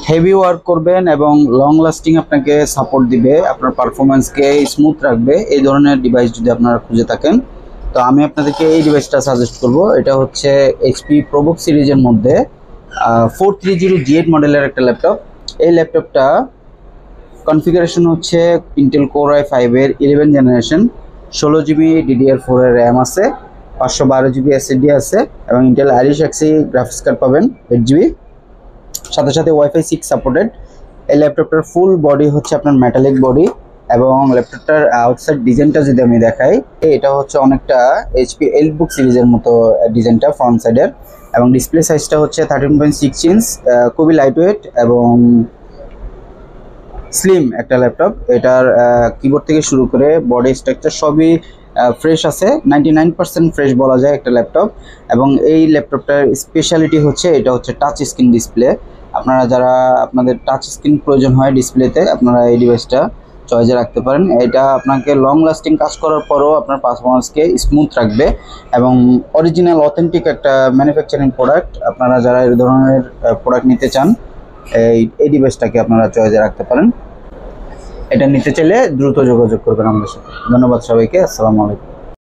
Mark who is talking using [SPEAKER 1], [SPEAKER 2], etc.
[SPEAKER 1] Heavy work করবেন এবং long lasting আপনাকে সাপোর্ট দিবে, আপনার পারফরমেন্সকে স্মুথ রাখবে, এই ধরনের ডিভাইস যদি আপনারা খুঁজে থাকেন তো আমি আপনাদেরকে এই ডিভাইসটা সাজেস্ট করব। এটা হচ্ছে এইচপি প্রোবুক সিরিজের মধ্যে 4300G8 মডেলের একটা ল্যাপটপ। এই ল্যাপটপটা কনফিগারেশন হচ্ছে ইন্টেল কোর i5 এর 11 জেনারেশন, 16GB DDR4 এর র্যাম আছে, 512GB SSD আছে এবং ইন্টেল আইরিশ এক্সি গ্রাফিক্স কার্ড পাবেন 8GB, সাথে সাথে ওয়াইফাই 6 সাপোর্টেড। এই ল্যাপটপটার ফুল বডি হচ্ছে আপনার মেটালিক বডি এবং ল্যাপটপটার আউটসাইড ডিজাইনটা যদি আমি দেখাই, এটা হচ্ছে অনেকটা এইচপি এলিটবুক সিরিজের মতো ডিজাইনটা ফ্রন্ট সাইডের, এবং ডিসপ্লে সাইজটা হচ্ছে 13.6 ইঞ্চ, খুবই লাইট ওয়েট এবং স্লিম একটা ল্যাপটপ। এটার কিবোর্ড থেকে শুরু করে বডি স্ট্রাকচার সবই ফ্রেশ আছে, 99% ফ্রেশ বলা যায় একটা ল্যাপটপ। এবং এই ল্যাপটপটার স্পেশালিটি হচ্ছে এটা হচ্ছে টাচ স্ক্রিন ডিসপ্লে। আপনারা যারা আপনাদের টাচ স্ক্রিন প্রয়োজন হয় ডিসপ্লেতে, আপনারা এই ডিভাইসটা চয়েসে রাখতে পারেন। এটা আপনাকে লং লাস্টিং কাজ করার পরও আপনার পারফরমেন্সকে স্মুথ রাখবে এবং অরিজিনাল অথেন্টিক একটা ম্যানুফ্যাকচারিং প্রোডাক্ট। আপনারা যারা এই ধরনের প্রোডাক্ট নিতে চান এই ডিভাইসটাকে আপনারা চয়েসে রাখতে পারেন। এটা নিতে চাইলে দ্রুত যোগাযোগ করবেন আমাদের সাথে। ধন্যবাদ সবাইকে, আসসালামু আলাইকুম।